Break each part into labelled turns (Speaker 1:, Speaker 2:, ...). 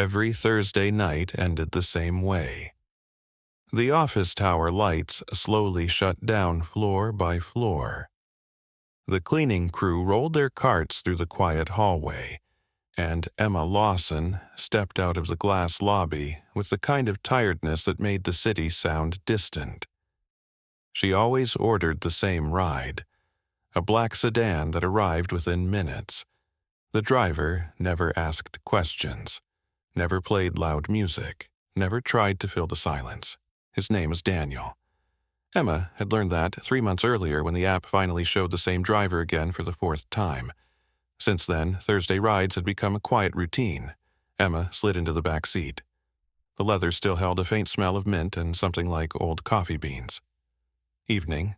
Speaker 1: Every Thursday night ended the same way. The office tower lights slowly shut down floor by floor. The cleaning crew rolled their carts through the quiet hallway, and Emma Lawson stepped out of the glass lobby with the kind of tiredness that made the city sound distant. She always ordered the same ride, a black sedan that arrived within minutes. The driver never asked questions, never played loud music, never tried to fill the silence. His name was Daniel. Emma had learned that 3 months earlier when the app finally showed the same driver again for the 4th time. Since then, Thursday rides had become a quiet routine. Emma slid into the back seat. The leather still held a faint smell of mint and something like old coffee beans. Evening.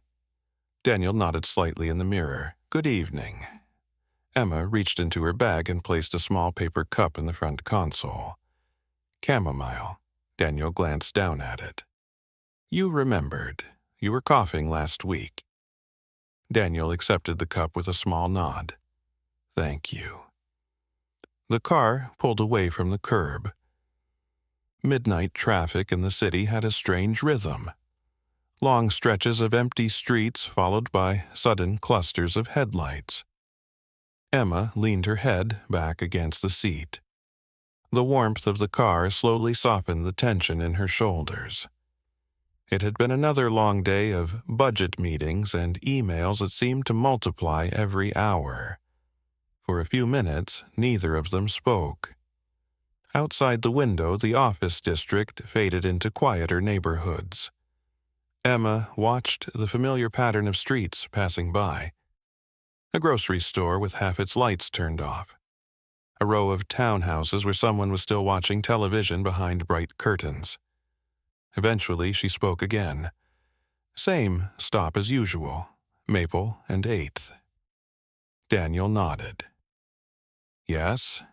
Speaker 1: Daniel nodded slightly in the mirror. Good evening. Emma reached into her bag and placed a small paper cup in the front console. Chamomile. Daniel glanced down at it. You remembered. You were coughing last week. Daniel accepted the cup with a small nod. Thank you. The car pulled away from the curb. Midnight traffic in the city had a strange rhythm. Long stretches of empty streets followed by sudden clusters of headlights. Emma leaned her head back against the seat. The warmth of the car slowly softened the tension in her shoulders. It had been another long day of budget meetings and emails that seemed to multiply every hour. For a few minutes, neither of them spoke. Outside the window, the office district faded into quieter neighborhoods. Emma watched the familiar pattern of streets passing by. A grocery store with half its lights turned off. A row of townhouses where someone was still watching television behind bright curtains. Eventually, she spoke again. Same stop as usual, Maple and 8th. Daniel nodded. Yes?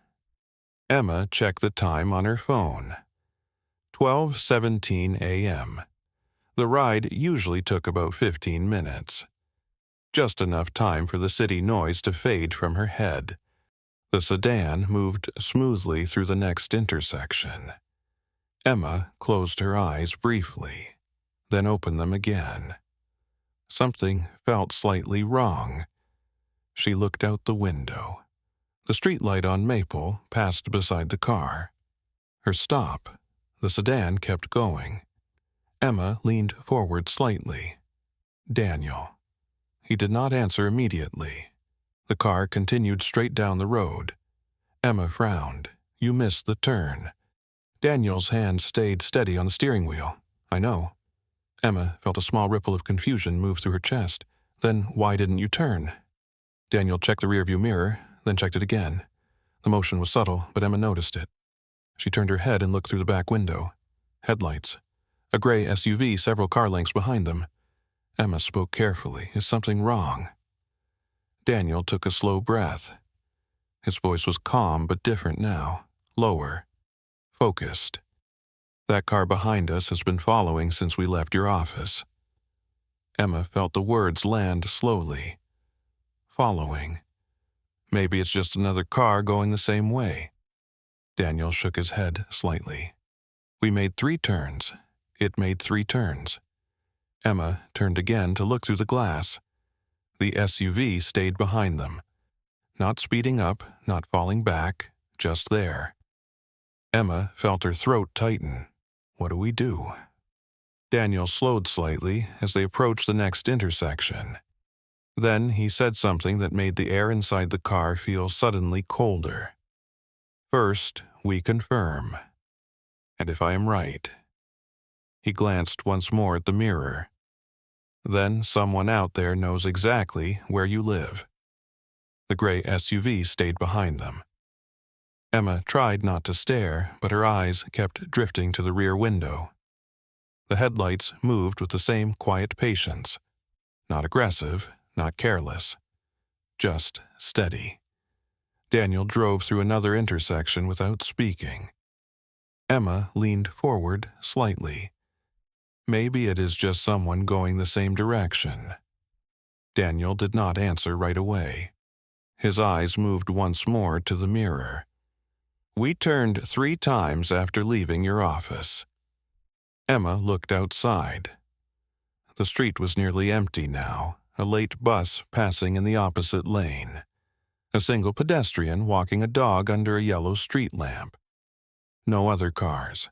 Speaker 1: Emma checked the time on her phone. 12:17 a.m. The ride usually took about 15 minutes. Just enough time for the city noise to fade from her head. The sedan moved smoothly through the next intersection. Emma closed her eyes briefly, then opened them again. Something felt slightly wrong. She looked out the window. The streetlight on Maple passed beside the car. Her stop. The sedan kept going. Emma leaned forward slightly. Daniel. He did not answer immediately. The car continued straight down the road. Emma frowned. You missed the turn. Daniel's hand stayed steady on the steering wheel. I know. Emma felt a small ripple of confusion move through her chest. Then why didn't you turn? Daniel checked the rearview mirror, then checked it again. The motion was subtle, but Emma noticed it. She turned her head and looked through the back window. Headlights. A gray SUV several car lengths behind them. Emma spoke carefully. Is something wrong? Daniel took a slow breath. His voice was calm but different now. Lower. Focused. That car behind us has been following since we left your office. Emma felt the words land slowly. Following. Maybe it's just another car going the same way. Daniel shook his head slightly. We made 3 turns. It made 3 turns. Emma turned again to look through the glass. The SUV stayed behind them. Not speeding up, not falling back, just there. Emma felt her throat tighten. What do we do? Daniel slowed slightly as they approached the next intersection. Then he said something that made the air inside the car feel suddenly colder. First, we confirm. And if I am right. He glanced once more at the mirror. Then someone out there knows exactly where you live. The gray SUV stayed behind them. Emma tried not to stare, but her eyes kept drifting to the rear window. The headlights moved with the same quiet patience. Not aggressive, not careless. Just steady. Daniel drove through another intersection without speaking. Emma leaned forward slightly. Maybe it is just someone going the same direction. Daniel did not answer right away. His eyes moved once more to the mirror. We turned 3 times after leaving your office. Emma looked outside. The street was nearly empty now, a late bus passing in the opposite lane. A single pedestrian walking a dog under a yellow street lamp. No other cars.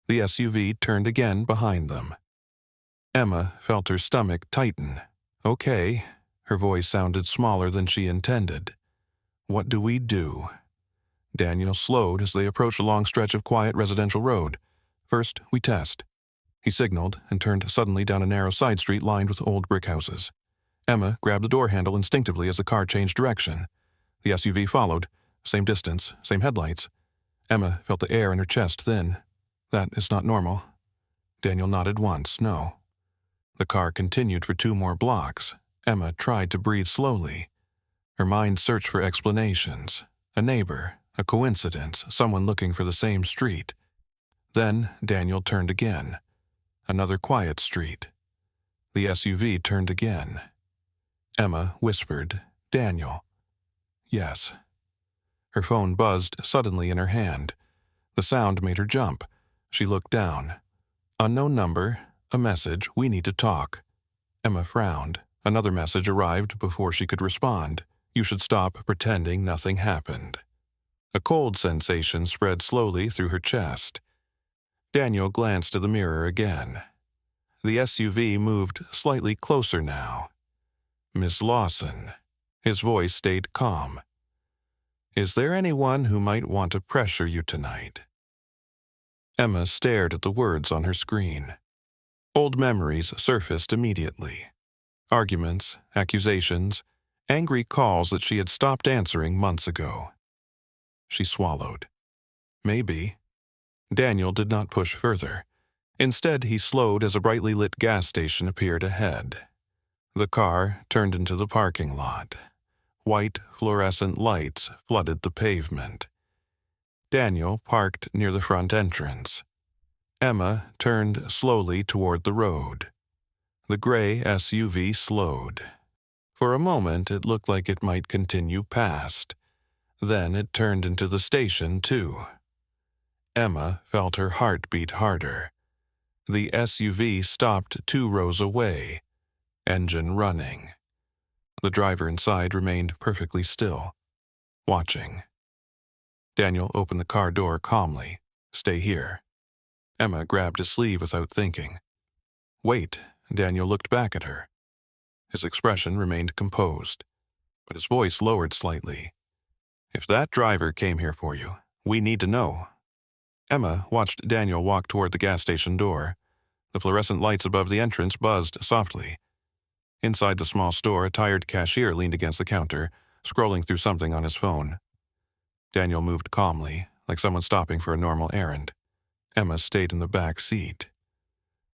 Speaker 1: The SUV turned again behind them. Emma felt her stomach tighten. Okay, her voice sounded smaller than she intended. What do we do? Daniel slowed as they approached a long stretch of quiet residential road. First, we test. He signaled and turned suddenly down a narrow side street lined with old brick houses. Emma grabbed the door handle instinctively as the car changed direction. The SUV followed. Same distance, same headlights. Emma felt the air in her chest thin. That is not normal. Daniel nodded once, no. The car continued for 2 more blocks. Emma tried to breathe slowly. Her mind searched for explanations. A neighbor, a coincidence, someone looking for the same street. Then Daniel turned again. Another quiet street. The SUV turned again. Emma whispered, "Daniel." Yes. Her phone buzzed suddenly in her hand. The sound made her jump. She looked down. Unknown number, a message, "We need to talk." Emma frowned. Another message arrived before she could respond. "You should stop pretending nothing happened." A cold sensation spread slowly through her chest. Daniel glanced at the mirror again. The SUV moved slightly closer now. "Miss Lawson." His voice stayed calm. "Is there anyone who might want to pressure you tonight?" Emma stared at the words on her screen. Old memories surfaced immediately. Arguments, accusations, angry calls that she had stopped answering months ago. She swallowed. Maybe. Daniel did not push further. Instead, he slowed as a brightly lit gas station appeared ahead. The car turned into the parking lot. White, fluorescent lights flooded the pavement. Daniel parked near the front entrance. Emma turned slowly toward the road. The gray SUV slowed. For a moment, it looked like it might continue past. Then it turned into the station, too. Emma felt her heart beat harder. The SUV stopped 2 rows away, engine running. The driver inside remained perfectly still, watching. Daniel opened the car door calmly. "Stay here." Emma grabbed his sleeve without thinking. "Wait." Daniel looked back at her. His expression remained composed, but his voice lowered slightly. "If that driver came here for you, we need to know." Emma watched Daniel walk toward the gas station door. The fluorescent lights above the entrance buzzed softly. Inside the small store, a tired cashier leaned against the counter, scrolling through something on his phone. Daniel moved calmly, like someone stopping for a normal errand. Emma stayed in the back seat.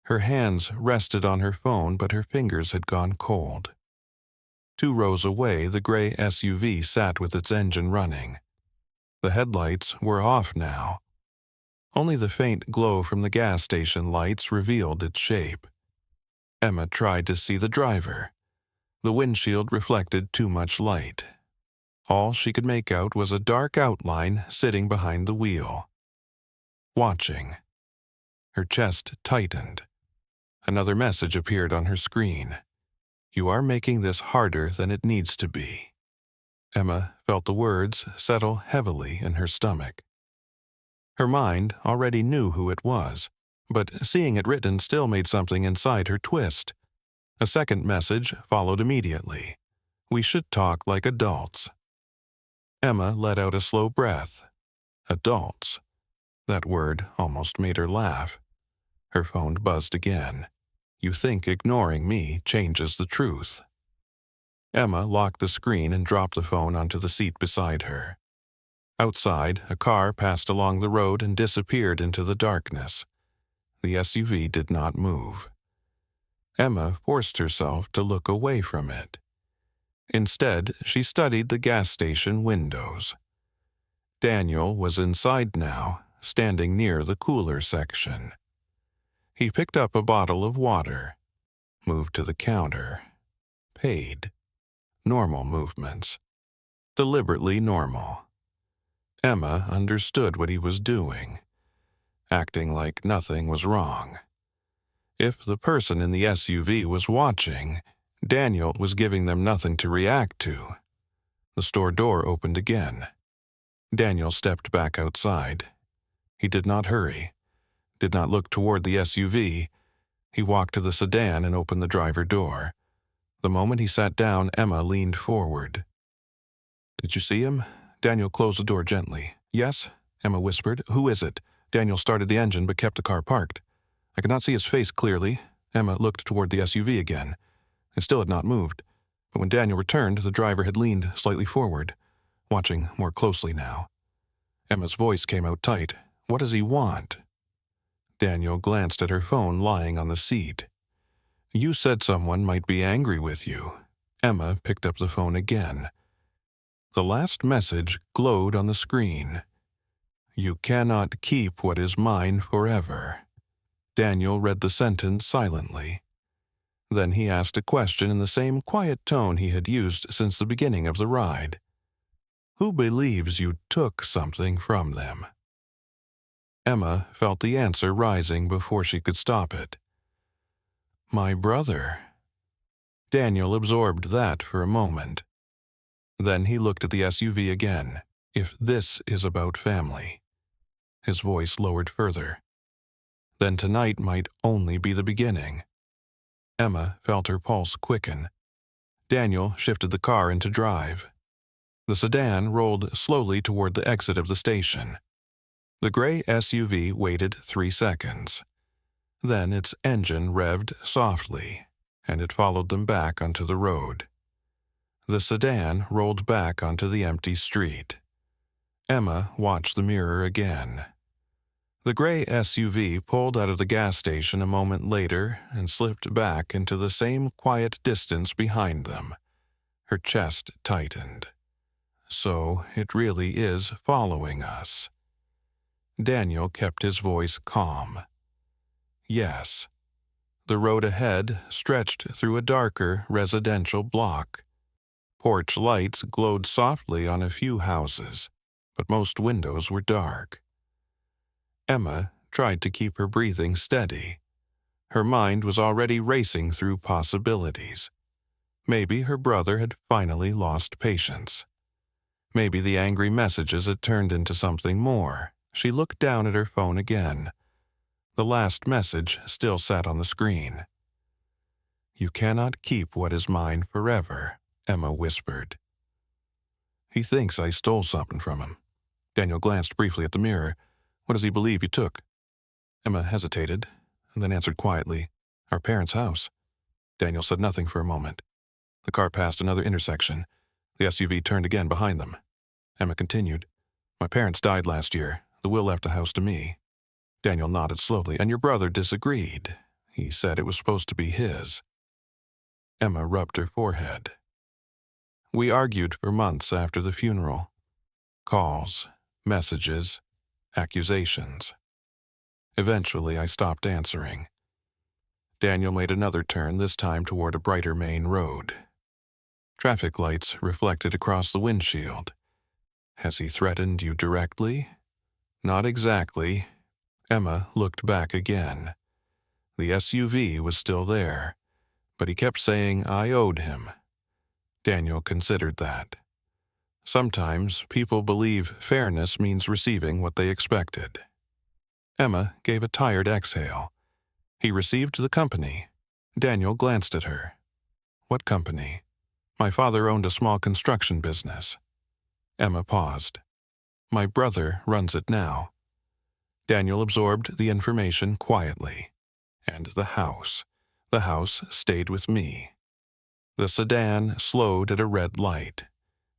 Speaker 1: Her hands rested on her phone, but her fingers had gone cold. 2 rows away, the gray SUV sat with its engine running. The headlights were off now. Only the faint glow from the gas station lights revealed its shape. Emma tried to see the driver. The windshield reflected too much light. All she could make out was a dark outline sitting behind the wheel. Watching. Her chest tightened. Another message appeared on her screen. "You are making this harder than it needs to be." Emma felt the words settle heavily in her stomach. Her mind already knew who it was, but seeing it written still made something inside her twist. A second message followed immediately. "We should talk like adults." Emma let out a slow breath. Adults. That word almost made her laugh. Her phone buzzed again. "You think ignoring me changes the truth." Emma locked the screen and dropped the phone onto the seat beside her. Outside, a car passed along the road and disappeared into the darkness. The SUV did not move. Emma forced herself to look away from it. Instead, she studied the gas station windows. Daniel was inside now, standing near the cooler section. He picked up a bottle of water, moved to the counter, paid. Normal movements. Deliberately normal. Emma understood what he was doing, acting like nothing was wrong. If the person in the SUV was watching, Daniel was giving them nothing to react to. The store door opened again. Daniel stepped back outside. He did not hurry, did not look toward the SUV. He walked to the sedan and opened the driver door. The moment he sat down, Emma leaned forward. "Did you see him?" Daniel closed the door gently. "Yes," Emma whispered. "Who is it?" Daniel started the engine but kept the car parked. "I could not see his face clearly." Emma looked toward the SUV again. It still had not moved, but when Daniel returned, the driver had leaned slightly forward, watching more closely now. Emma's voice came out tight. "What does he want?" Daniel glanced at her phone lying on the seat. "You said someone might be angry with you." Emma picked up the phone again. The last message glowed on the screen. "You cannot keep what is mine forever." Daniel read the sentence silently. Then he asked a question in the same quiet tone he had used since the beginning of the ride. "Who believes you took something from them?" Emma felt the answer rising before she could stop it. "My brother." Daniel absorbed that for a moment. Then he looked at the SUV again. "If this is about family." His voice lowered further. "Then tonight might only be the beginning." Emma felt her pulse quicken. Daniel shifted the car into drive. The sedan rolled slowly toward the exit of the station. The gray SUV waited 3 seconds. Then its engine revved softly, and it followed them back onto the road. The sedan rolled back onto the empty street. Emma watched the mirror again. The gray SUV pulled out of the gas station a moment later and slipped back into the same quiet distance behind them. Her chest tightened. "So it really is following us." Daniel kept his voice calm. "Yes." The road ahead stretched through a darker residential block. Porch lights glowed softly on a few houses, but most windows were dark. Emma tried to keep her breathing steady. Her mind was already racing through possibilities. Maybe her brother had finally lost patience. Maybe the angry messages had turned into something more. She looked down at her phone again. The last message still sat on the screen. "You cannot keep what is mine forever," Emma whispered. "He thinks I stole something from him." Daniel glanced briefly at the mirror. "What does he believe you took?" Emma hesitated, and then answered quietly, "Our parents' house." Daniel said nothing for a moment. The car passed another intersection. The SUV turned again behind them. Emma continued, "My parents died last year. The will left the house to me." Daniel nodded slowly. "And your brother disagreed. He said it was supposed to be his." Emma rubbed her forehead. "We argued for months after the funeral. Calls, messages, accusations. Eventually, I stopped answering." Daniel made another turn, this time toward a brighter main road. Traffic lights reflected across the windshield. "Has he threatened you directly?" "Not exactly." Emma looked back again. The SUV was still there, but he kept saying I owed him. Daniel considered that. Sometimes people believe fairness means receiving what they expected. Emma gave a tired exhale. "He received the company." Daniel glanced at her. "What company?" "My father owned a small construction business." Emma paused. "My brother runs it now." Daniel absorbed the information quietly. "And the house. The house stayed with me." The sedan slowed at a red light.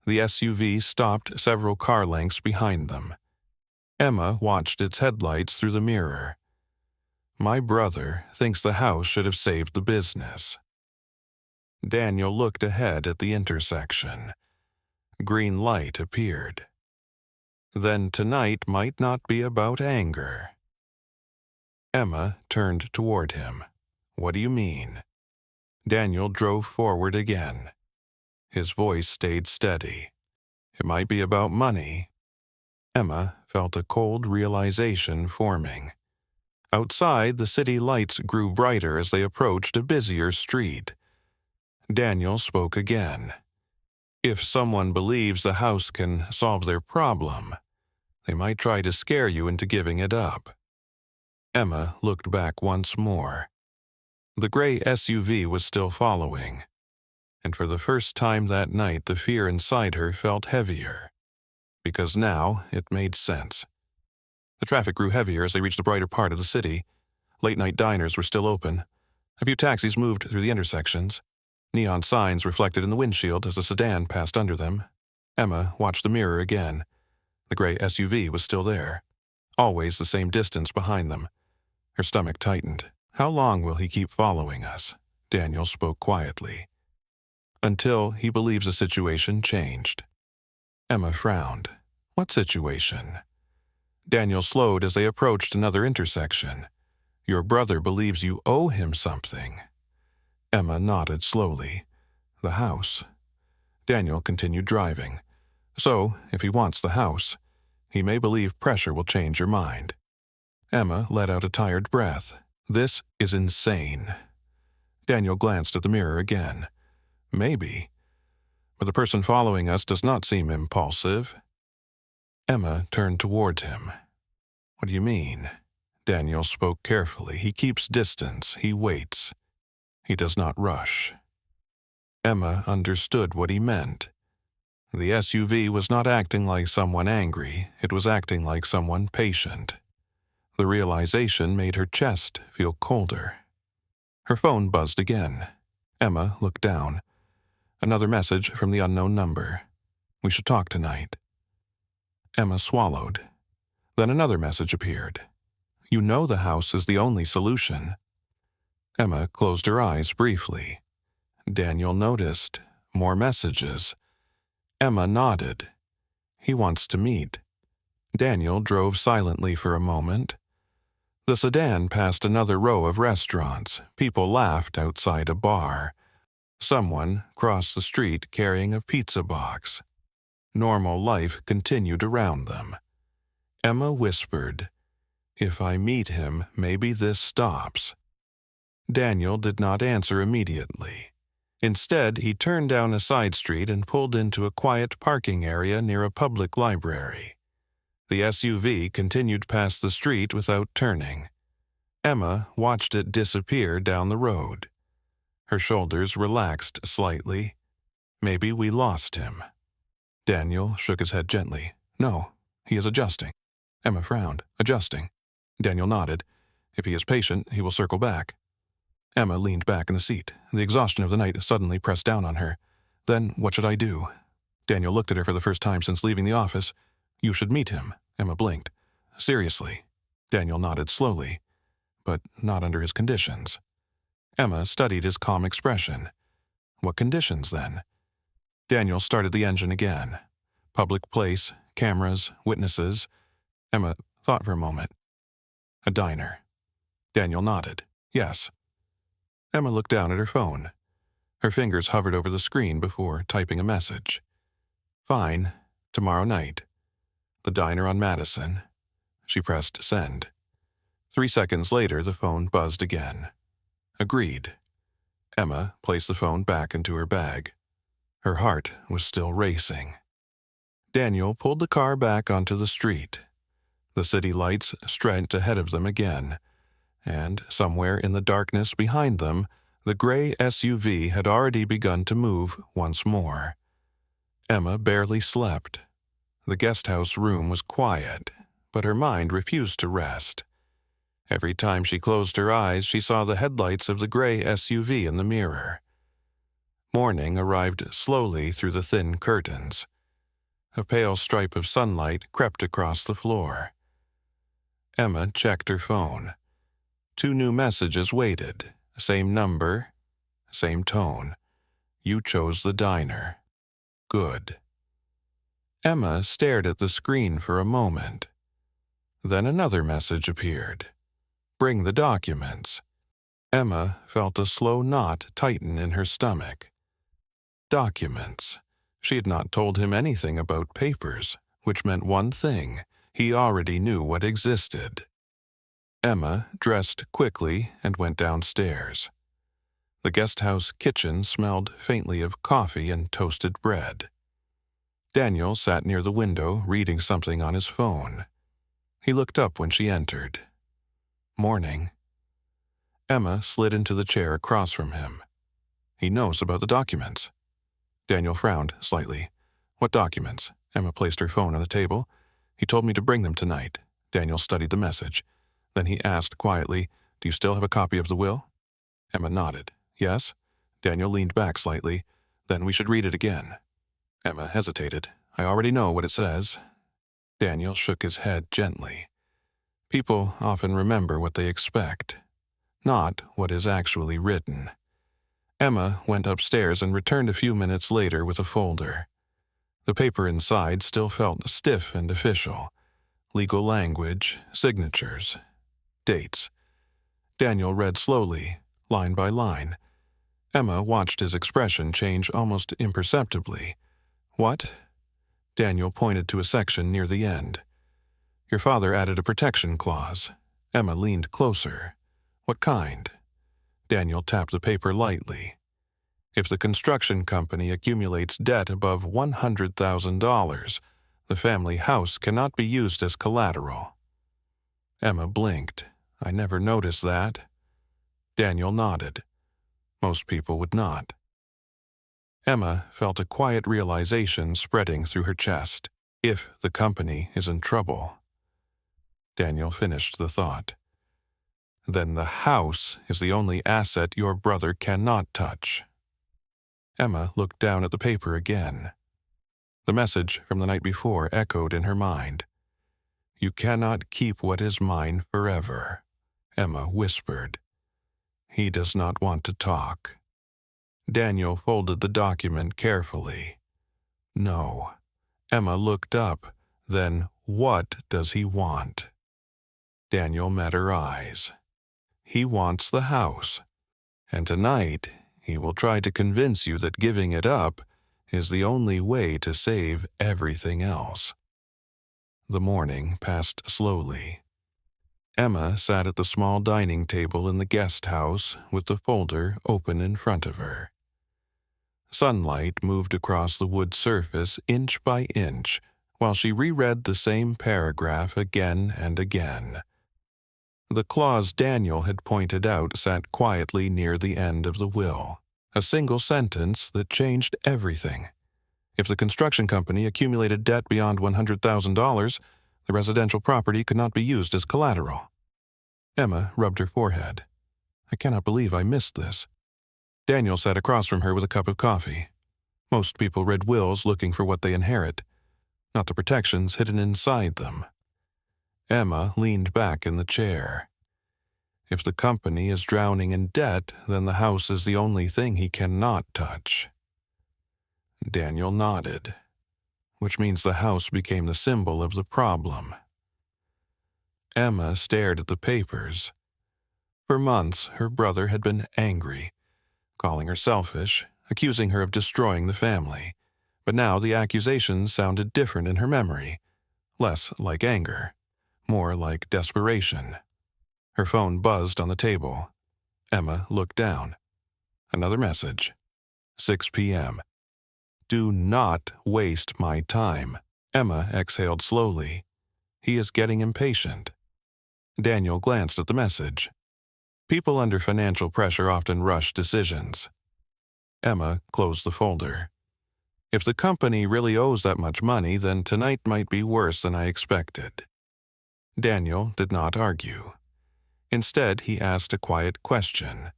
Speaker 1: The SUV stopped several car lengths behind them. Emma watched its headlights through the mirror. "My brother thinks the house should have saved the business." Daniel looked ahead at the intersection. Green light appeared. Then tonight might not be about anger. Emma turned toward him. "What do you mean?" Daniel drove forward again. His voice stayed steady. "It might be about money." Emma felt a cold realization forming. Outside, the city lights grew brighter as they approached a busier street. Daniel spoke again. If someone believes the house can solve their problem, they might try to scare you into giving it up. Emma looked back once more. The gray SUV was still following, and for the first time that night the fear inside her felt heavier, because now it made sense. The traffic grew heavier as they reached the brighter part of the city. Late-night diners were still open. A few taxis moved through the intersections. Neon signs reflected in the windshield as the sedan passed under them. Emma watched the mirror again. The gray SUV was still there, always the same distance behind them. Her stomach tightened. "How long will he keep following us?" Daniel spoke quietly. "Until he believes the situation changed." Emma frowned. "What situation?" Daniel slowed as they approached another intersection. "Your brother believes you owe him something." Emma nodded slowly. "The house." Daniel continued driving. "So, if he wants the house, he may believe pressure will change your mind." Emma let out a tired breath. "This is insane." Daniel glanced at the mirror again. "Maybe. But the person following us does not seem impulsive." Emma turned toward him. "What do you mean?" Daniel spoke carefully. "He keeps distance. He waits. He does not rush." Emma understood what he meant. The SUV was not acting like someone angry. It was acting like someone patient. The realization made her chest feel colder. Her phone buzzed again. Emma looked down. Another message from the unknown number. "We should talk tonight." Emma swallowed. Then another message appeared. "You know the house is the only solution." Emma closed her eyes briefly. Daniel noticed. More messages. Emma nodded. "He wants to meet." Daniel drove silently for a moment. The sedan passed another row of restaurants. People laughed outside a bar. Someone crossed the street carrying a pizza box. Normal life continued around them. Emma whispered, "If I meet him, maybe this stops." Daniel did not answer immediately. Instead, he turned down a side street and pulled into a quiet parking area near a public library. The SUV continued past the street without turning. Emma watched it disappear down the road. Her shoulders relaxed slightly. Maybe we lost him. Daniel shook his head gently. "No, he is adjusting." Emma frowned. "Adjusting?" Daniel nodded. "If he is patient, he will circle back." Emma leaned back in the seat. The exhaustion of the night suddenly pressed down on her. "Then what should I do?" Daniel looked at her for the first time since leaving the office. "You should meet him." Emma blinked. "Seriously?" Daniel nodded slowly. "But not under his conditions." Emma studied his calm expression. "What conditions, then?" Daniel started the engine again. Public place, cameras, witnesses. Emma thought for a moment. "A diner." Daniel nodded. "Yes." Emma looked down at her phone. Her fingers hovered over the screen before typing a message. "Fine. Tomorrow night. The diner on Madison." She pressed send. 3 seconds later, the phone buzzed again. "Agreed." Emma placed the phone back into her bag. Her heart was still racing. Daniel pulled the car back onto the street. The city lights stretched ahead of them again, and somewhere in the darkness behind them, the gray SUV had already begun to move once more. Emma barely slept. The guesthouse room was quiet, but her mind refused to rest. Every time she closed her eyes, she saw the headlights of the gray SUV in the mirror. Morning arrived slowly through the thin curtains. A pale stripe of sunlight crept across the floor. Emma checked her phone. 2 new messages waited. Same number, same tone. "You chose the diner. Good." Emma stared at the screen for a moment. Then another message appeared. "Bring the documents." Emma felt a slow knot tighten in her stomach. Documents. She had not told him anything about papers. which meant one thing: he already knew what existed. Emma dressed quickly and went downstairs. The guesthouse kitchen smelled faintly of coffee and toasted bread. Daniel sat near the window reading something on his phone. He looked up when she entered. "Morning." Emma slid into the chair across from him. "He knows about the documents." Daniel frowned slightly. "What documents?" Emma placed her phone on the table. "He told me to bring them tonight." Daniel studied the message. Then he asked quietly, "Do you still have a copy of the will?" Emma nodded. "Yes." Daniel leaned back slightly. "Then we should read it again." Emma hesitated. "I already know what it says." Daniel shook his head gently. People often remember what they expect, not what is actually written. Emma went upstairs and returned a few minutes later with a folder. The paper inside still felt stiff and official. Legal language, signatures, dates. Daniel read slowly, line by line. Emma watched his expression change almost imperceptibly. "What?" Daniel pointed to a section near the end. "Your father added a protection clause." Emma leaned closer. "What kind?" Daniel tapped the paper lightly. "If the construction company accumulates debt above $100,000, the family house cannot be used as collateral." Emma blinked. "I never noticed that." Daniel nodded. Most people would not. Emma felt a quiet realization spreading through her chest. If the company is in trouble. Daniel finished the thought. "Then the house is the only asset your brother cannot touch." Emma looked down at the paper again. The message from the night before echoed in her mind. "You cannot keep what is mine forever," Emma whispered. He does not want to talk. Daniel folded the document carefully. "No." Emma looked up. "Then what does he want?" Daniel met her eyes. "He wants the house. And tonight he will try to convince you that giving it up is the only way to save everything else." The morning passed slowly. Emma sat at the small dining table in the guest house with the folder open in front of her. Sunlight moved across the wood surface inch by inch while she reread the same paragraph again and again. The clause Daniel had pointed out sat quietly near the end of the will, a single sentence that changed everything. If the construction company accumulated debt beyond $100,000, the residential property could not be used as collateral. Emma rubbed her forehead. "I cannot believe I missed this." Daniel sat across from her with a cup of coffee. Most people read wills looking for what they inherit, not the protections hidden inside them. Emma leaned back in the chair. If the company is drowning in debt, then the house is the only thing he cannot touch. Daniel nodded, which means the house became the symbol of the problem. Emma stared at the papers. For months, her brother had been angry, calling her selfish, accusing her of destroying the family. But now the accusations sounded different in her memory, less like anger, more like desperation. Her phone buzzed on the table. Emma looked down. Another message. 6 p.m. "Do not waste my time." Emma exhaled slowly. He is getting impatient. Daniel glanced at the message. People under financial pressure often rush decisions. Emma closed the folder. If the company really owes that much money, then tonight might be worse than I expected. Daniel did not argue. Instead, he asked a quiet question.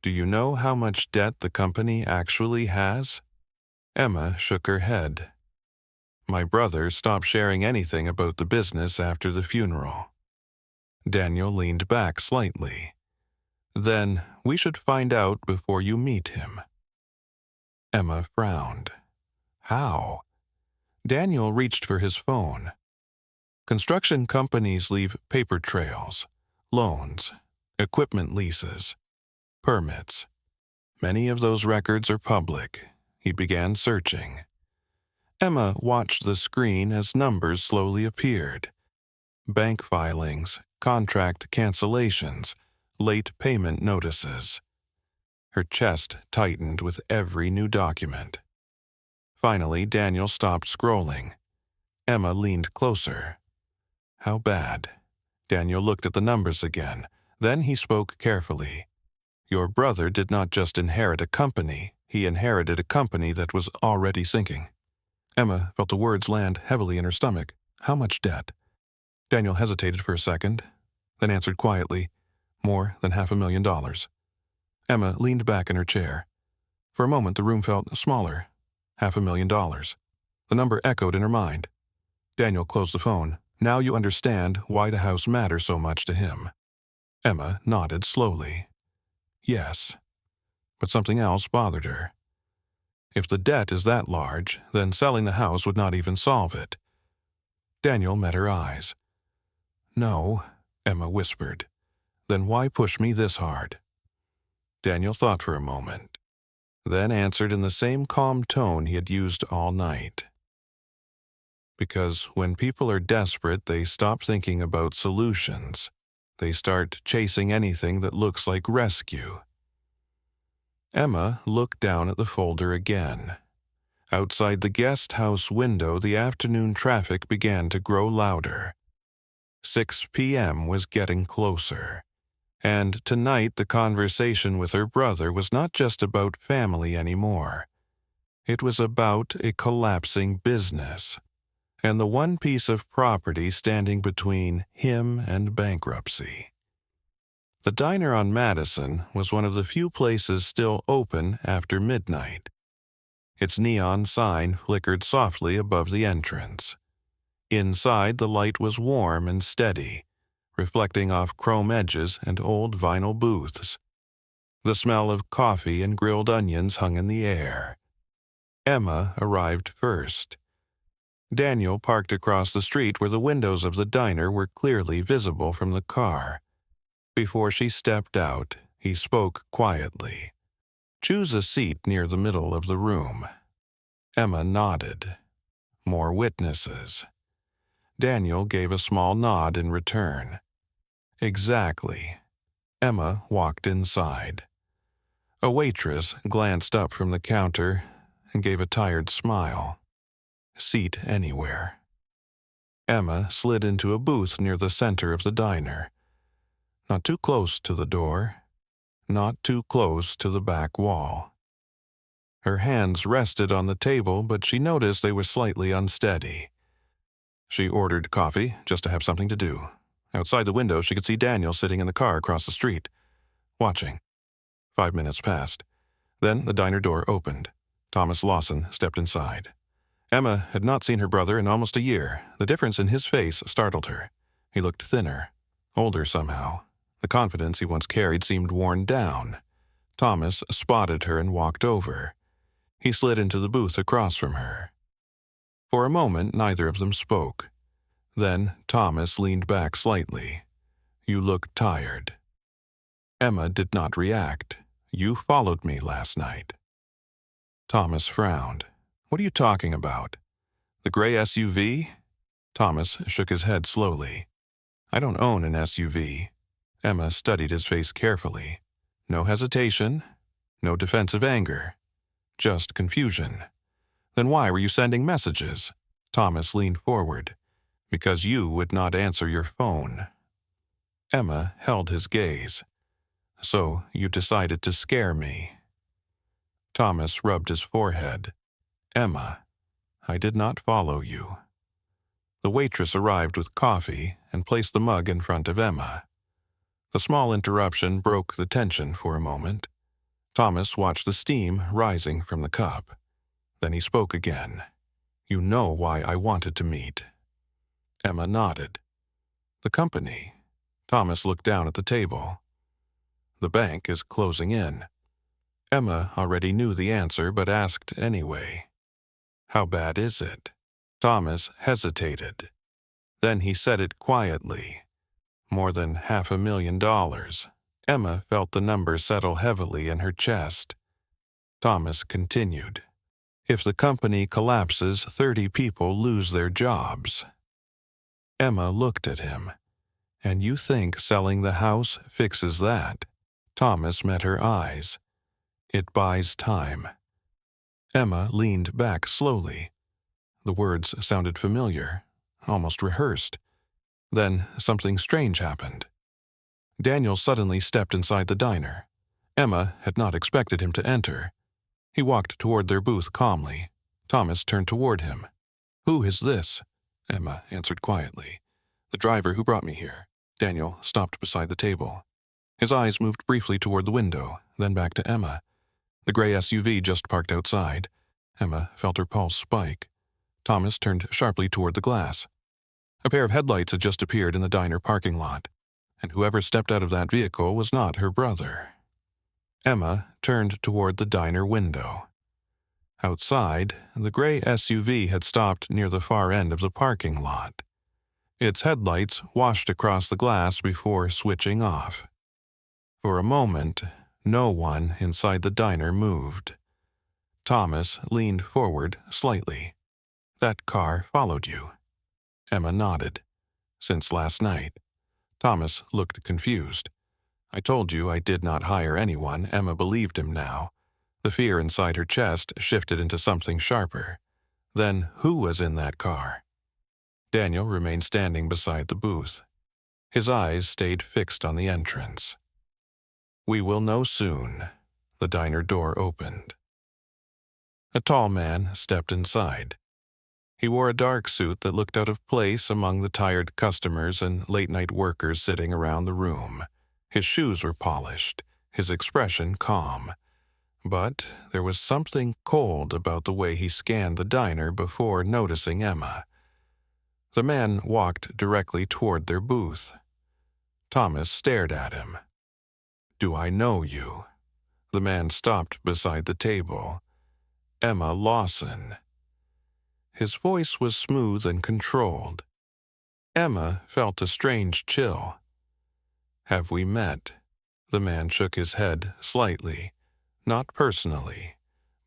Speaker 1: "Do you know how much debt the company actually has?" Emma shook her head. "My brother stopped sharing anything about the business after the funeral." Daniel leaned back slightly. "Then we should find out before you meet him." Emma frowned. "How?" Daniel reached for his phone. Construction companies leave paper trails, loans, equipment leases, permits. Many of those records are public. He began searching. Emma watched the screen as numbers slowly appeared. Bank filings, contract cancellations, late payment notices. Her chest tightened with every new document. Finally, Daniel stopped scrolling. Emma leaned closer. How bad? Daniel looked at the numbers again. Then he spoke carefully. Your brother did not just inherit a company, he inherited a company that was already sinking. Emma felt the words land heavily in her stomach. How much debt? Daniel hesitated for a second, then answered quietly, more than $500,000. Emma leaned back in her chair. For a moment the room felt smaller. $500,000. The number echoed in her mind. Daniel closed the phone. Now you understand why the house matters so much to him. Emma nodded slowly. Yes. But something else bothered her. If the debt is that large, then selling the house would not even solve it. Daniel met her eyes. No, Emma whispered. Then why push me this hard? Daniel thought for a moment, then answered in the same calm tone he had used all night. Because when people are desperate, they stop thinking about solutions. They start chasing anything that looks like rescue. Emma looked down at the folder again. Outside the guest house window, the afternoon traffic began to grow louder. 6 p.m. was getting closer. And tonight the conversation with her brother was not just about family anymore. It was about a collapsing business, and the one piece of property standing between him and bankruptcy. The diner on Madison was one of the few places still open after midnight. Its neon sign flickered softly above the entrance. Inside, the light was warm and steady, reflecting off chrome edges and old vinyl booths. The smell of coffee and grilled onions hung in the air. Emma arrived first. Daniel parked across the street where the windows of the diner were clearly visible from the car. Before she stepped out, he spoke quietly. Choose a seat near the middle of the room. Emma nodded. More witnesses. Daniel gave a small nod in return. Exactly. Emma walked inside. A waitress glanced up from the counter and gave a tired smile. Seat anywhere. Emma slid into a booth near the center of the diner. Not too close to the door, not too close to the back wall. Her hands rested on the table, but she noticed they were slightly unsteady. She ordered coffee just to have something to do. Outside the window, she could see Daniel sitting in the car across the street, watching. 5 minutes passed. Then the diner door opened. Thomas Lawson stepped inside. Emma had not seen her brother in almost a year. The difference in his face startled her. He looked thinner, older somehow. The confidence he once carried seemed worn down. Thomas spotted her and walked over. He slid into the booth across from her. For a moment, neither of them spoke. Then Thomas leaned back slightly. You look tired. Emma did not react. You followed me last night. Thomas frowned. What are you talking about? The gray SUV? Thomas shook his head slowly. I don't own an SUV. Emma studied his face carefully. No hesitation, no defensive anger, just confusion. Then why were you sending messages? Thomas leaned forward. Because you would not answer your phone. Emma held his gaze. So you decided to scare me. Thomas rubbed his forehead. Emma, I did not follow you. The waitress arrived with coffee and placed the mug in front of Emma. The small interruption broke the tension for a moment. Thomas watched the steam rising from the cup. Then he spoke again. You know why I wanted to meet. Emma nodded. The company. Thomas looked down at the table. The bank is closing in. Emma already knew the answer but asked anyway. How bad is it? Thomas hesitated. Then he said it quietly. More than $500,000. Emma felt the number settle heavily in her chest. Thomas continued. If the company collapses, 30 people lose their jobs. Emma looked at him. And you think selling the house fixes that? Thomas met her eyes. It buys time. Emma leaned back slowly. The words sounded familiar, almost rehearsed. Then something strange happened. Daniel suddenly stepped inside the diner. Emma had not expected him to enter. He walked toward their booth calmly. Thomas turned toward him. "Who is this?" Emma answered quietly. "The driver who brought me here." Daniel stopped beside the table. His eyes moved briefly toward the window, then back to Emma. The gray SUV just parked outside. Emma felt her pulse spike. Thomas turned sharply toward the glass. A pair of headlights had just appeared in the diner parking lot, and whoever stepped out of that vehicle was not her brother. Emma turned toward the diner window. Outside, the gray SUV had stopped near the far end of the parking lot. Its headlights washed across the glass before switching off. For a moment, no one inside the diner moved. Thomas leaned forward slightly. "That car followed you." Emma nodded. "Since last night." Thomas looked confused. "I told you I did not hire anyone." Emma believed him now. The fear inside her chest shifted into something sharper. Then who was in that car? Daniel remained standing beside the booth. His eyes stayed fixed on the entrance. "We will know soon." The diner door opened. A tall man stepped inside. He wore a dark suit that looked out of place among the tired customers and late-night workers sitting around the room. His shoes were polished, his expression calm. But there was something cold about the way he scanned the diner before noticing Emma. The man walked directly toward their booth. Thomas stared at him. "Do I know you?" The man stopped beside the table. "Emma Lawson." His voice was smooth and controlled. Emma felt a strange chill. "Have we met?" The man shook his head slightly. "Not personally,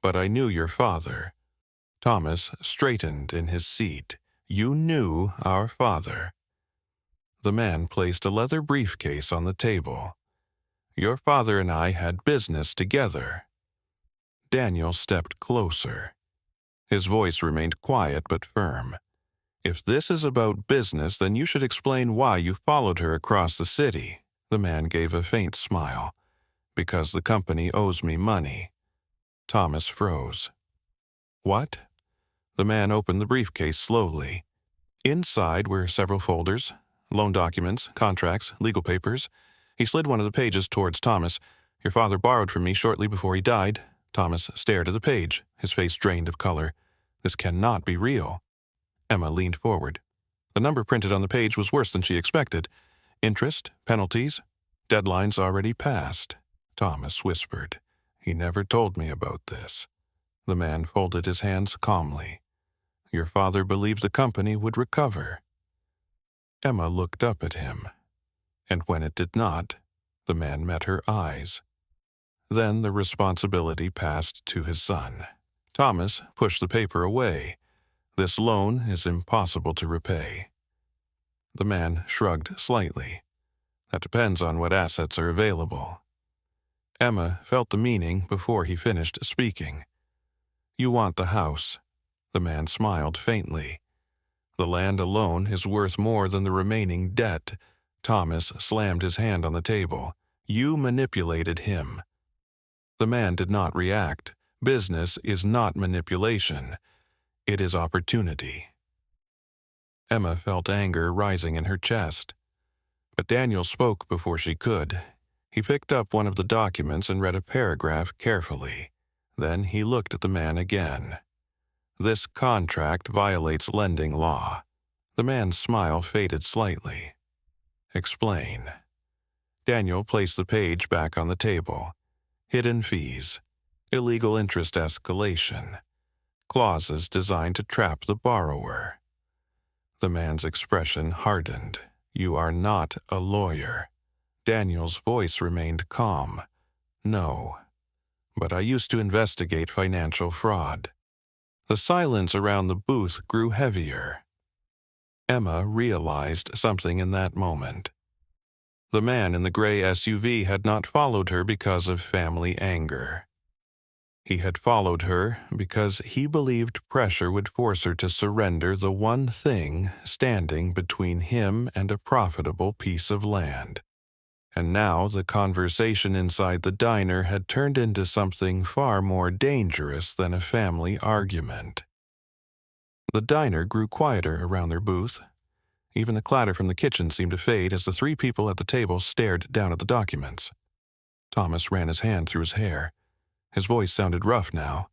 Speaker 1: but I knew your father." Thomas straightened in his seat. "You knew our father." The man placed a leather briefcase on the table. "Your father and I had business together." Daniel stepped closer. His voice remained quiet but firm. "If this is about business, then you should explain why you followed her across the city." The man gave a faint smile. "Because the company owes me money." Thomas froze. "What?" The man opened the briefcase slowly. Inside were several folders, loan documents, contracts, legal papers. He slid one of the pages towards Thomas. "Your father borrowed from me shortly before he died." Thomas stared at the page, his face drained of color. "This cannot be real." Emma leaned forward. The number printed on the page was worse than she expected. "Interest, penalties, deadlines already passed." Thomas whispered. "He never told me about this." The man folded his hands calmly. "Your father believed the company would recover." Emma looked up at him, and when it did not, the man met her eyes. Then the responsibility passed to his son. Thomas pushed the paper away. "This loan is impossible to repay." The man shrugged slightly. "That depends on what assets are available." Emma felt the meaning before he finished speaking. "You want the house." The man smiled faintly. "The land alone is worth more than the remaining debt." Thomas slammed his hand on the table. "You manipulated him." The man did not react. Business is not manipulation. It is opportunity. Emma felt anger rising in her chest. But Daniel spoke before she could. He picked up one of the documents and read a paragraph carefully. Then he looked at the man again. "This contract violates lending law." The man's smile faded slightly. "Explain." Daniel placed the page back on the table. "Hidden fees. Illegal interest escalation. Clauses designed to trap the borrower." The man's expression hardened. "You are not a lawyer." Daniel's voice remained calm. "No. But I used to investigate financial fraud." The silence around the booth grew heavier. Emma realized something in that moment. The man in the gray SUV had not followed her because of family anger. He had followed her because he believed pressure would force her to surrender the one thing standing between him and a profitable piece of land. And now the conversation inside the diner had turned into something far more dangerous than a family argument. The diner grew quieter around their booth. Even the clatter from the kitchen seemed to fade as the three people at the table stared down at the documents. Thomas ran his hand through his hair. His voice sounded rough now.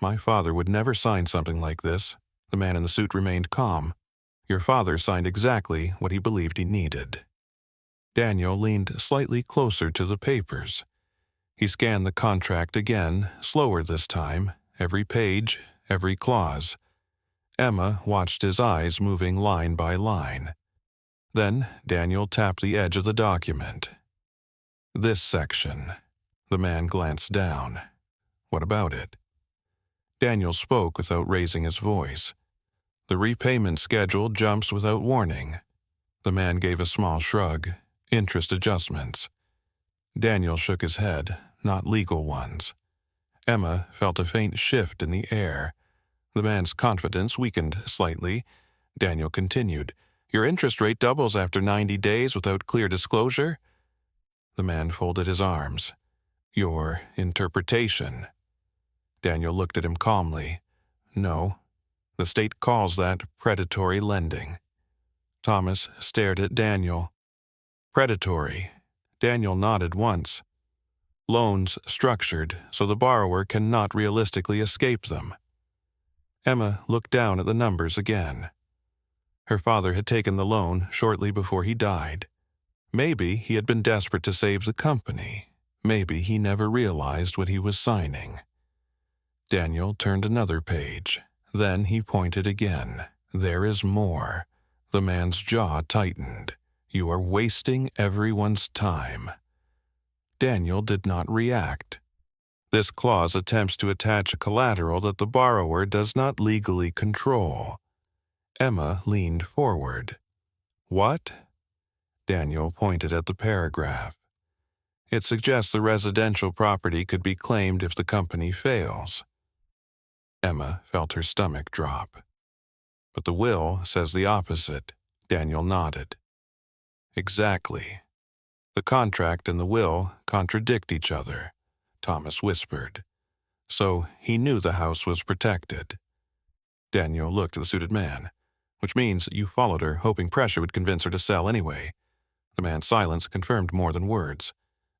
Speaker 1: "My father would never sign something like this." The man in the suit remained calm. "Your father signed exactly what he believed he needed." Daniel leaned slightly closer to the papers. He scanned the contract again, slower this time, every page, every clause. Emma watched his eyes moving line by line. Then Daniel tapped the edge of the document. "This section." The man glanced down. "What about it?" Daniel spoke without raising his voice. "The repayment schedule jumps without warning." The man gave a small shrug. "Interest adjustments." Daniel shook his head, "Not legal ones." Emma felt a faint shift in the air. The man's confidence weakened slightly. Daniel continued, "Your interest rate doubles after 90 days without clear disclosure?" The man folded his arms. "Your interpretation." Daniel looked at him calmly. "No. The state calls that predatory lending." Thomas stared at Daniel. "Predatory." Daniel nodded once. "Loans structured so the borrower cannot realistically escape them." Emma looked down at the numbers again. Her father had taken the loan shortly before he died. Maybe he had been desperate to save the company. Maybe he never realized what he was signing. Daniel turned another page. Then he pointed again. "There is more." The man's jaw tightened. "You are wasting everyone's time." Daniel did not react. This clause attempts to attach a collateral that the borrower does not legally control. Emma leaned forward. "What?" Daniel pointed at the paragraph. "It suggests the residential property could be claimed if the company fails." Emma felt her stomach drop. "But the will says the opposite." Daniel nodded. "Exactly. The contract and the will contradict each other," Thomas whispered. "So he knew the house was protected." Daniel looked at the suited man. "Which means you followed her, hoping pressure would convince her to sell anyway." The man's silence confirmed more than words.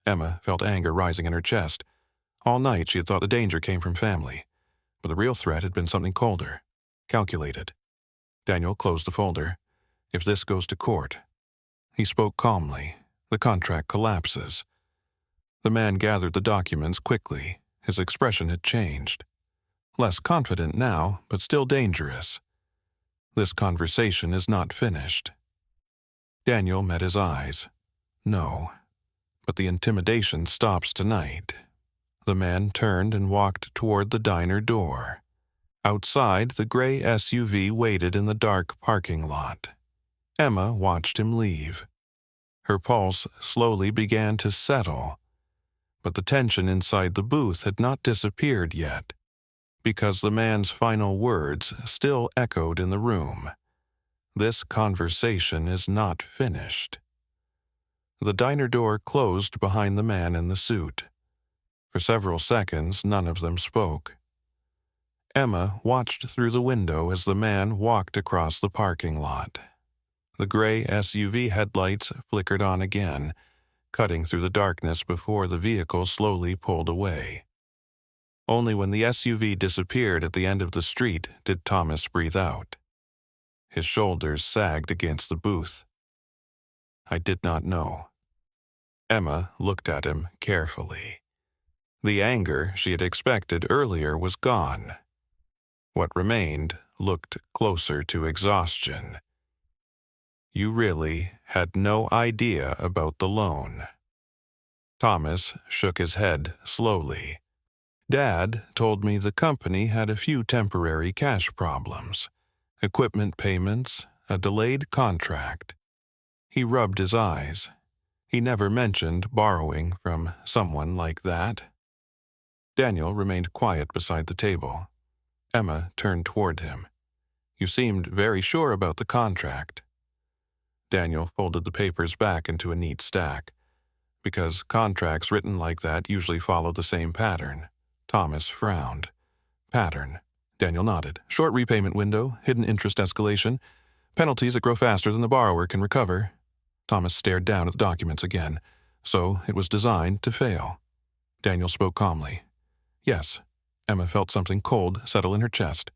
Speaker 1: Emma felt anger rising in her chest. All night she had thought the danger came from family, but the real threat had been something colder, calculated. Daniel closed the folder. "If this goes to court." He spoke calmly. "The contract collapses." The man gathered the documents quickly. His expression had changed. Less confident now, but still dangerous. "This conversation is not finished." Daniel met his eyes. "No, but the intimidation stops tonight." The man turned and walked toward the diner door. Outside, the gray SUV waited in the dark parking lot. Emma watched him leave. Her pulse slowly began to settle, but the tension inside the booth had not disappeared yet, because the man's final words still echoed in the room. "This conversation is not finished." The diner door closed behind the man in the suit. For several seconds, none of them spoke. Emma watched through the window as the man walked across the parking lot. The gray SUV headlights flickered on again, cutting through the darkness before the vehicle slowly pulled away. Only when the SUV disappeared at the end of the street did Thomas breathe out. His shoulders sagged against the booth. "I did not know." Emma looked at him carefully. The anger she had expected earlier was gone. What remained looked closer to exhaustion. "You really had no idea about the loan." Thomas shook his head slowly. Dad told me the company had a few temporary cash problems, equipment payments, a delayed contract. He rubbed his eyes. He never mentioned borrowing from someone like that. Daniel remained quiet beside the table. Emma turned toward him. You seemed very sure about the contract. Daniel folded the papers back into a neat stack. Because contracts written like that usually follow the same pattern. Thomas frowned. Pattern. Daniel nodded. Short repayment window, hidden interest escalation, penalties that grow faster than the borrower can recover. Thomas stared down at the documents again. So it was designed to fail. Daniel spoke calmly. Yes. Emma felt something cold settle in her chest.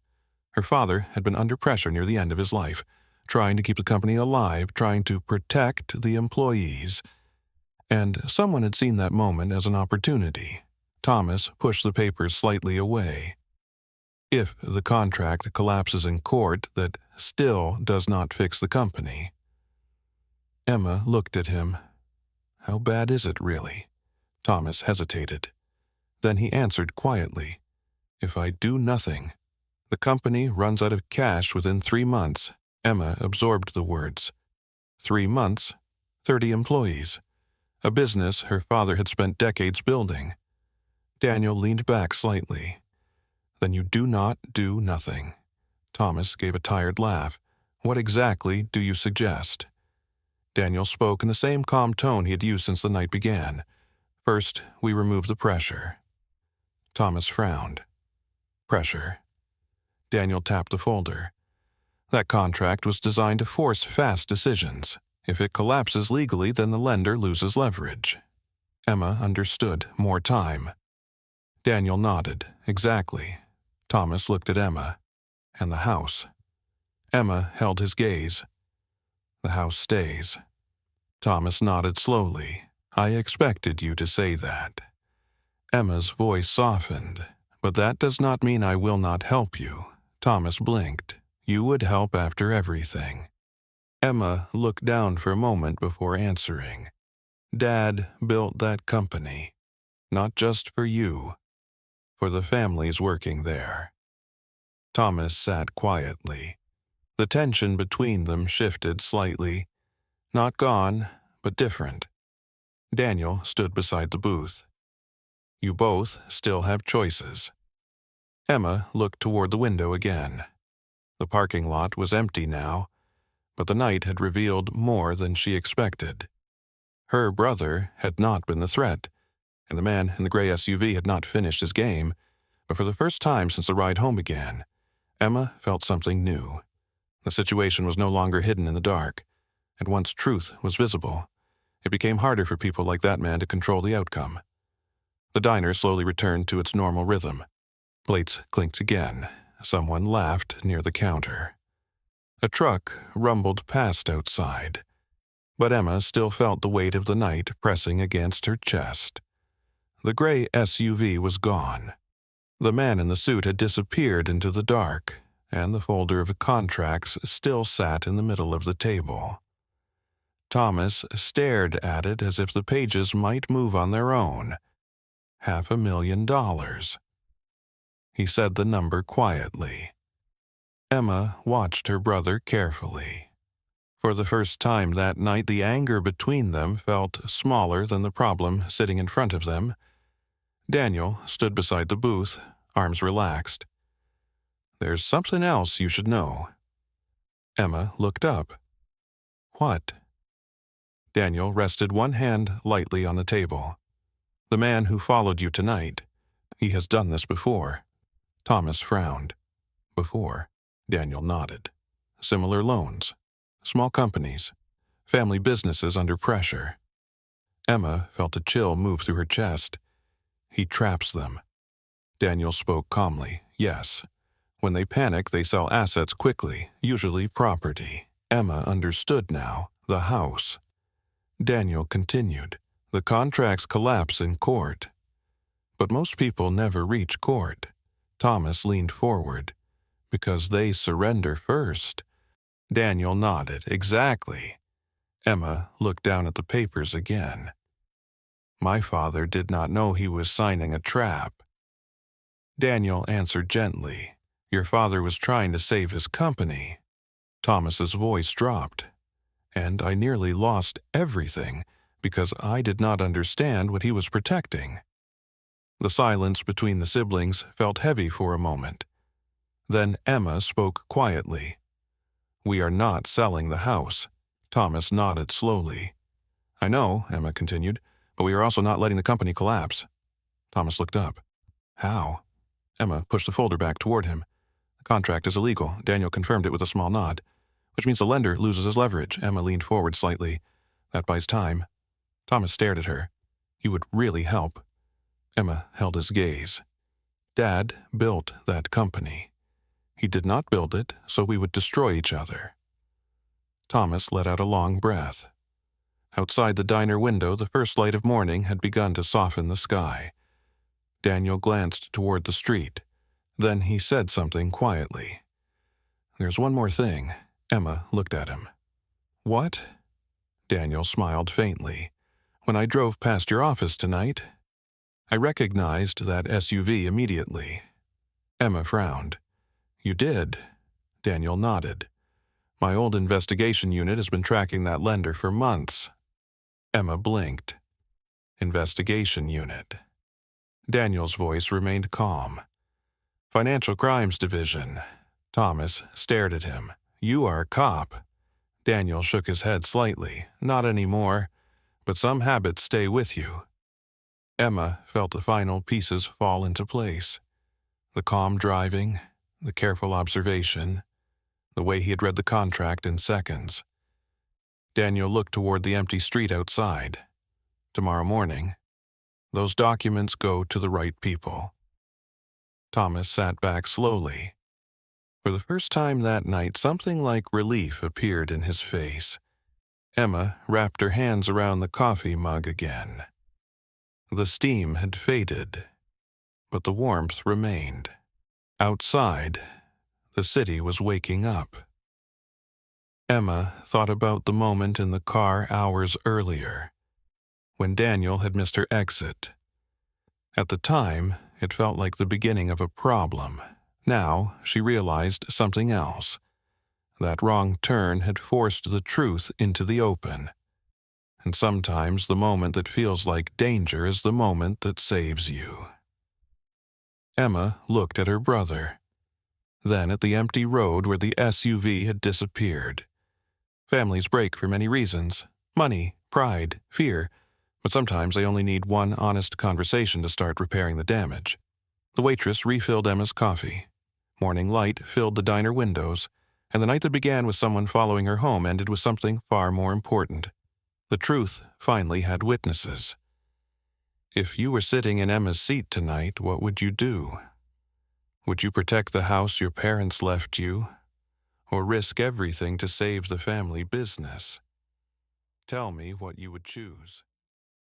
Speaker 1: Her father had been under pressure near the end of his life, trying to keep the company alive, trying to protect the employees. And someone had seen that moment as an opportunity. Thomas pushed the papers slightly away. If the contract collapses in court, that still does not fix the company. Emma looked at him. How bad is it, really? Thomas hesitated. Then he answered quietly. If I do nothing, the company runs out of cash within 3 months. Emma absorbed the words. 3 months, 30 employees. A business her father had spent decades building. Daniel leaned back slightly. Then you do not do nothing. Thomas gave a tired laugh. What exactly do you suggest? Daniel spoke in the same calm tone he had used since the night began. First, we remove the pressure. Thomas frowned. Pressure. Daniel tapped the folder. That contract was designed to force fast decisions. If it collapses legally, then the lender loses leverage. Emma understood. More time. Daniel nodded. Exactly. Thomas looked at Emma. And the house. Emma held his gaze. The house stays. Thomas nodded slowly. I expected you to say that. Emma's voice softened. But that does not mean I will not help you. Thomas blinked. You would help after everything. Emma looked down for a moment before answering. Dad built that company. Not just for you. For the families working there. Thomas sat quietly. The tension between them shifted slightly. Not gone, but different. Daniel stood beside the booth. You both still have choices. Emma looked toward the window again. The parking lot was empty now, but the night had revealed more than she expected. Her brother had not been the threat, and the man in the gray SUV had not finished his game, but for the first time since the ride home began, Emma felt something new. The situation was no longer hidden in the dark, and once truth was visible, it became harder for people like that man to control the outcome. The diner slowly returned to its normal rhythm. Plates clinked again. Someone laughed near the counter. A truck rumbled past outside, but Emma still felt the weight of the night pressing against her chest. The gray SUV was gone. The man in the suit had disappeared into the dark, and the folder of contracts still sat in the middle of the table. Thomas stared at it as if the pages might move on their own. $500,000. He said the number quietly. Emma watched her brother carefully. For the first time that night, the anger between them felt smaller than the problem sitting in front of them. Daniel stood beside the booth, arms relaxed. There's something else you should know. Emma looked up. What? Daniel rested one hand lightly on the table. The man who followed you tonight. He has done this before. Thomas frowned. Before. Daniel nodded. Similar loans. Small companies. Family businesses under pressure. Emma felt a chill move through her chest. He traps them. Daniel spoke calmly. Yes. When they panic, they sell assets quickly, usually property. Emma understood now. The house. Daniel continued. The contracts collapse in court. But most people never reach court. Thomas leaned forward. Because they surrender first. Daniel nodded. Exactly. Emma looked down at the papers again. My father did not know he was signing a trap. Daniel answered gently. Your father was trying to save his company. Thomas's voice dropped, and I nearly lost everything because I did not understand what he was protecting. The silence between the siblings felt heavy for a moment. Then Emma spoke quietly. We are not selling the house. Thomas nodded slowly. I know, Emma continued, but we are also not letting the company collapse. Thomas looked up. How? Emma pushed the folder back toward him. The contract is illegal. Daniel confirmed it with a small nod. Which means the lender loses his leverage. Emma leaned forward slightly. That buys time. Thomas stared at her. You would really help. Emma held his gaze. Dad built that company. He did not build it so we would destroy each other. Thomas let out a long breath. Outside the diner window, the first light of morning had begun to soften the sky. Daniel glanced toward the street. Then he said something quietly. There's one more thing. Emma looked at him. What? Daniel smiled faintly. When I drove past your office tonight, I recognized that SUV immediately. Emma frowned. You did? Daniel nodded. My old investigation unit has been tracking that lender for months. Emma blinked. Investigation unit. Daniel's voice remained calm. Financial Crimes Division. Thomas stared at him. You are a cop. Daniel shook his head slightly. Not anymore, but some habits stay with you. Emma felt the final pieces fall into place. The calm driving, the careful observation, the way he had read the contract in seconds. Daniel looked toward the empty street outside. Tomorrow morning, those documents go to the right people. Thomas sat back slowly. For the first time that night, something like relief appeared in his face. Emma wrapped her hands around the coffee mug again. The steam had faded, but the warmth remained. Outside, the city was waking up. Emma thought about the moment in the car hours earlier, when Daniel had missed her exit. At the time, it felt like the beginning of a problem. Now, she realized something else. That wrong turn had forced the truth into the open. And sometimes the moment that feels like danger is the moment that saves you. Emma looked at her brother, then at the empty road where the SUV had disappeared. Families break for many reasons: money, pride, fear, but sometimes they only need one honest conversation to start repairing the damage. The waitress refilled Emma's coffee. Morning light filled the diner windows, and the night that began with someone following her home ended with something far more important. The truth finally had witnesses. If you were sitting in Emma's seat tonight, what would you do? Would you protect the house your parents left you, or risk everything to save the family business? Tell me what you would choose.